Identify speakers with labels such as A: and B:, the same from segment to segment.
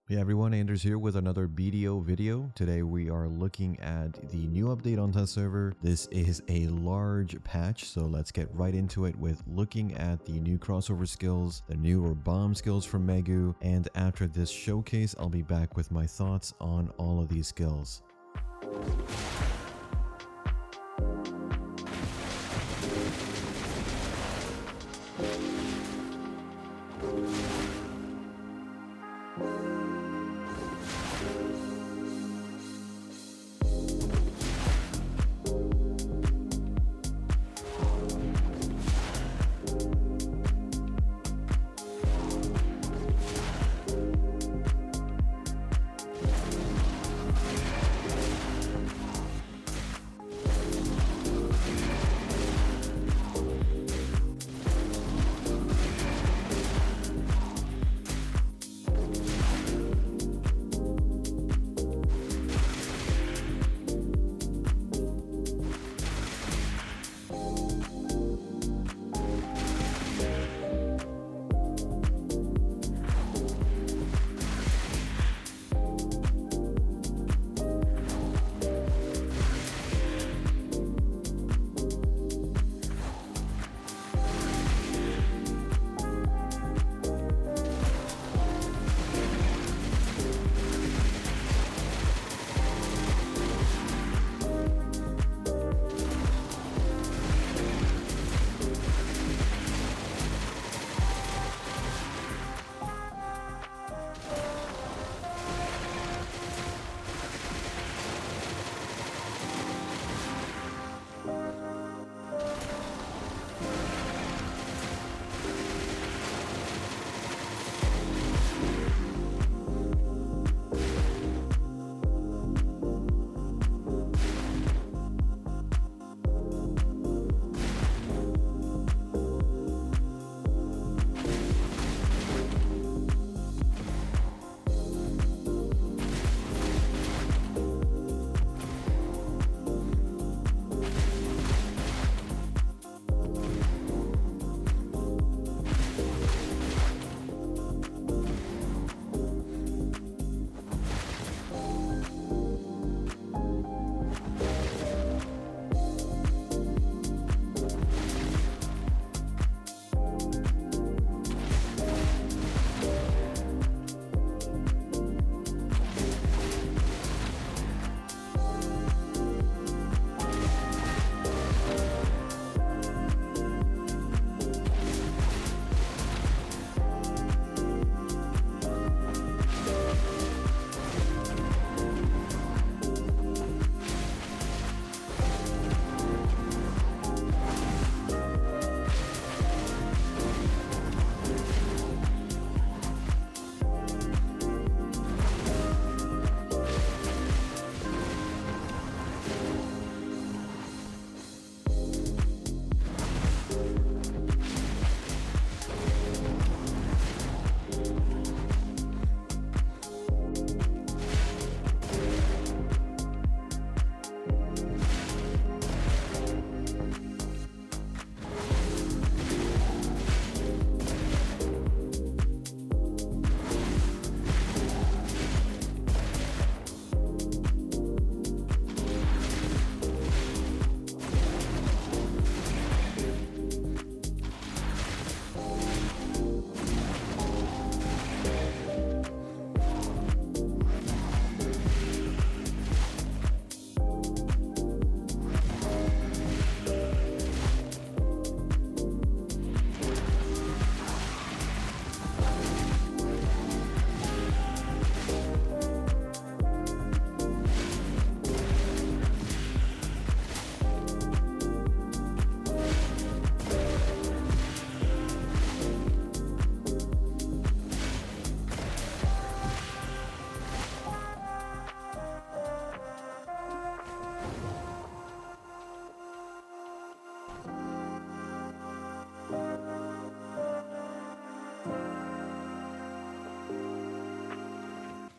A: Hey everyone, Anders here with another BDO video. Today we are looking at the new update on test server. This is a large patch, so let's get right into it with looking at the new crossover skills, the new Rabams skills from Maegu, and after this showcase, I'll be back with my thoughts on all of these skills.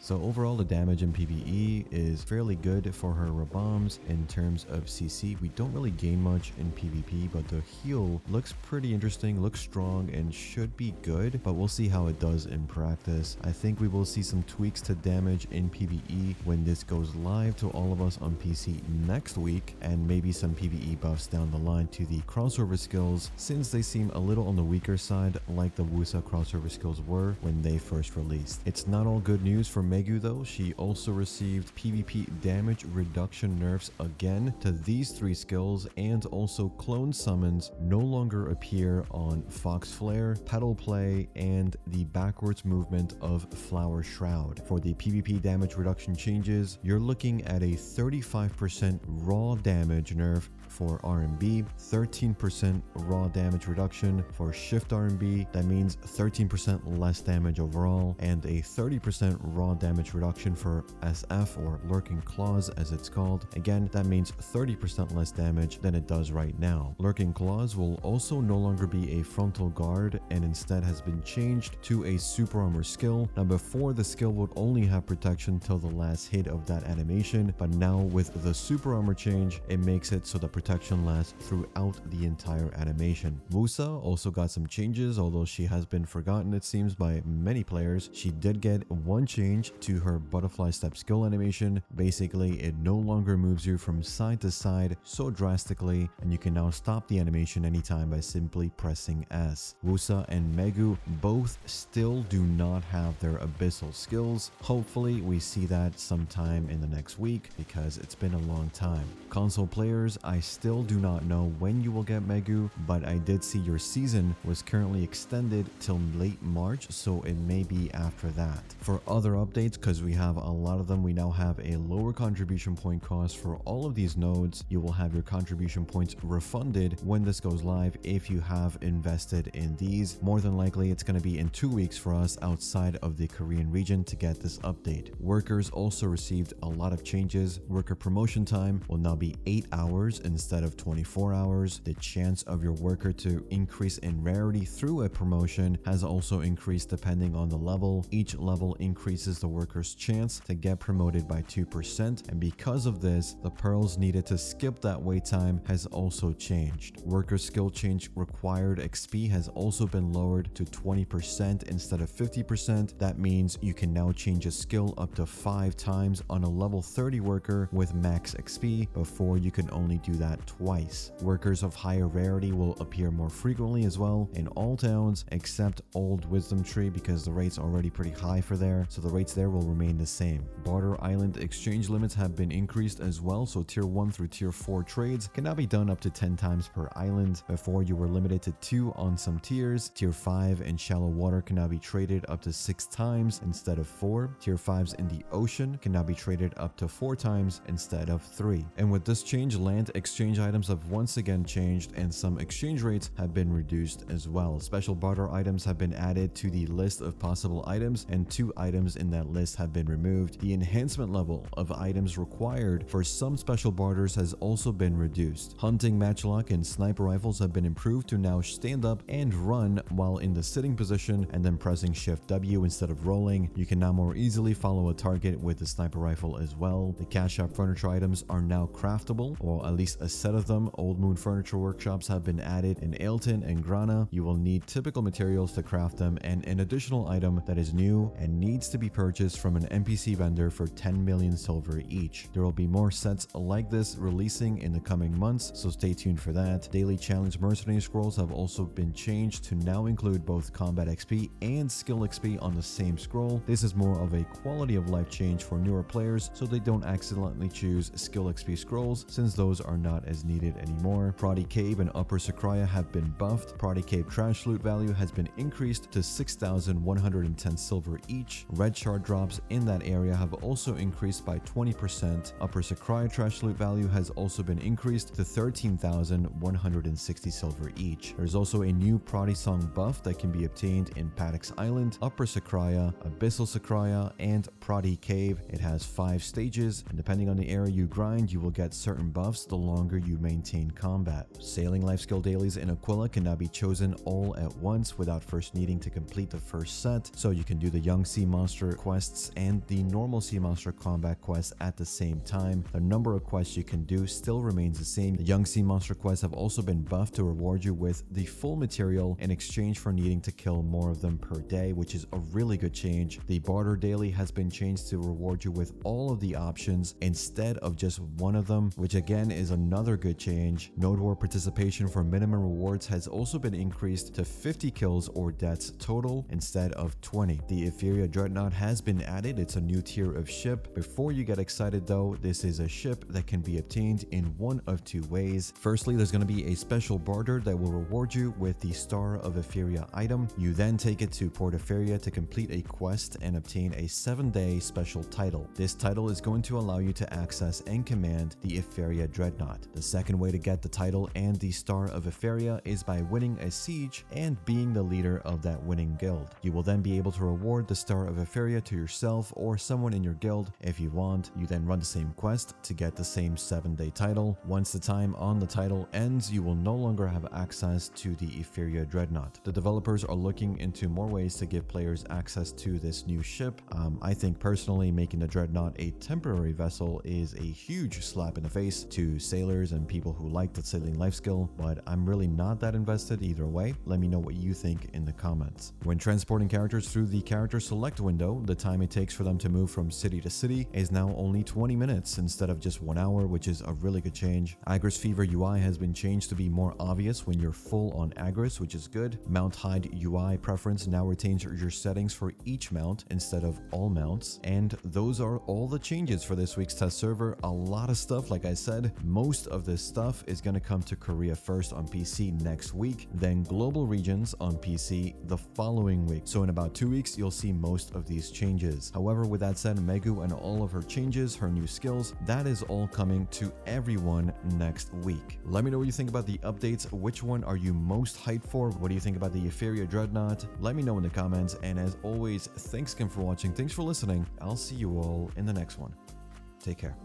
A: So overall, the damage in PvE is fairly good for her Rabams. In terms of CC, we don't really gain much in PvP, but the heal looks pretty interesting, looks strong, and should be good, but we'll see how it does in practice. I think we will see some tweaks to damage in PvE when this goes live to all of us on PC next week, and maybe some PvE buffs down the line to the crossover skills, since they seem a little on the weaker side like the Woosa crossover skills were when they first released. It's not all good news for Maegu though. She also received PvP damage reduction nerfs again to these 3 skills, and also clone summons no longer appear on Fox Flare, Petal Play, and the backwards movement of Flower Shroud. For the PvP damage reduction changes, you're looking at a 35% raw damage nerf for RMB, 13% raw damage reduction for shift RMB, that means 13% less damage overall, and a 30% raw damage reduction for SF, or Lurking Claws as it's called. Again, that means 30% less damage than it does right now. Lurking Claws will also no longer be a frontal guard and instead has been changed to a super armor skill. Now before, the skill would only have protection till the last hit of that animation, but now with the super armor change, it makes it so that protection lasts throughout the entire animation. Woosa also got some changes, although she has been forgotten it seems by many players. She did get one change to her butterfly step skill animation. Basically, it no longer moves you from side to side so drastically, and you can now stop the animation anytime by simply pressing S. Woosa and Maegu both still do not have their abyssal skills. Hopefully we see that sometime in the next week, because it's been a long time. Console players, I still do not know when you will get Maegu, but I did see your season was currently extended till late March, so it may be after that. For other updates, because we have a lot of them, we now have a lower contribution point cost for all of these nodes. You will have your contribution points refunded when this goes live if you have invested in these. More than likely, it's going to be in 2 weeks for us outside of the Korean region to get this update. Workers also received a lot of changes. Worker promotion time will now be 8 hours instead of 24 hours. The chance of your worker to increase in rarity through a promotion has also increased depending on the level. Each level increases the worker's chance to get promoted by 2%, and because of this, the pearls needed to skip that wait time has also changed. Worker skill change required XP has also been lowered to 20% instead of 50%. That means you can now change a skill up to 5 times on a level 30 worker with max XP. Before, you could only do that twice. Workers of higher rarity will appear more frequently as well in all towns except Old Wisdom Tree, because the rate's already pretty high for there, so the rates there will remain the same. Barter Island exchange limits have been increased as well, so tier 1 through tier 4 trades can now be done up to 10 times per island. Before, you were limited to 2 on some tiers. Tier 5 and shallow water can now be traded up to 6 times instead of 4. Tier 5s in the ocean can now be traded up to 4 times instead of 3. And with this change, land exchange items have once again changed, and some exchange rates have been reduced as well. Special barter items have been added to the list of possible items, and 2 items in that list have been removed. The enhancement level of items required for some special barters has also been reduced. Hunting matchlock and sniper rifles have been improved to now stand up and run while in the sitting position, and then pressing Shift W instead of rolling. You can now more easily follow a target with the sniper rifle as well. The cash shop furniture items are now craftable, or at least a set of them. Old Moon furniture workshops have been added in Ailton and Grana. You will need typical materials to craft them, and an additional item that is new and needs to be purchased from an NPC vendor for 10 million silver each. There will be more sets like this releasing in the coming months, so stay tuned for that. Daily challenge mercenary scrolls have also been changed to now include both combat XP and skill XP on the same scroll. This is more of a quality of life change for newer players, so they don't accidentally choose skill XP scrolls, since those are not as needed anymore. Protty Cave and Upper Sycraia have been buffed. Protty Cave trash loot value has been increased to 6,110 silver each. Red shard drops in that area have also increased by 20%. Upper Sycraia trash loot value has also been increased to 13,160 silver each. There's also a new Protty song buff that can be obtained in Padix Island, Upper Sycraia, Abyssal Sycraia, and Protty Cave. It has 5 stages, and depending on the area you grind, you will get certain buffs the longer you maintain combat. Sailing life skill dailies in Aquila can now be chosen all at once without first needing to complete the first set, so you can do the Young Sea Monster quests and the normal sea monster combat quests at the same time. The number of quests you can do still remains the same. The young sea monster quests have also been buffed to reward you with the full material in exchange for needing to kill more of them per day, which is a really good change. The barter daily has been changed to reward you with all of the options instead of just one of them, which again is another good change. Node war participation for minimum rewards has also been increased to 50 kills or deaths total instead of 20. The Epheria Dreadnought has been added. It's a new tier of ship. Before you get excited though, this is a ship that can be obtained in one of two ways. Firstly, there's going to be a special barter that will reward you with the Star of Epheria item. You then take it to Port Epheria to complete a quest and obtain a 7-day special title. This title is going to allow you to access and command the Epheria Dreadnought. The second way to get the title and the Star of Epheria is by winning a siege and being the leader of that winning guild. You will then be able to reward the Star of Epheria to yourself or someone in your guild if you want. You then run the same quest to get the same 7-day title. Once the time on the title ends, you will no longer have access to the Epheria Dreadnought. The developers are looking into more ways to give players access to this new ship. I think personally making the Dreadnought a temporary vessel is a huge slap in the face to sailors and people who like the sailing life skill, but I'm really not that invested either way. Let me know what you think in the comments. When transporting characters through the character select window, the time it takes for them to move from city to city is now only 20 minutes instead of just 1 hour, which is a really good change. Agris Fever UI has been changed to be more obvious when you're full on Agris, which is good. Mount Hide UI preference now retains your settings for each mount instead of all mounts. And those are all the changes for this week's test server. A lot of stuff, like I said. Most of this stuff is going to come to Korea first on PC next week, then global regions on PC the following week. So in about 2 weeks, you'll see most of these changes. However, with that said, Maegu and all of her changes, her new skills, that is all coming to everyone next week. Let me know what you think about the updates. Which one are you most hyped for? What do you think about the Epheria Dreadnought? Let me know in the comments. And as always, thanks again for watching. Thanks for listening. I'll see you all in the next one. Take care.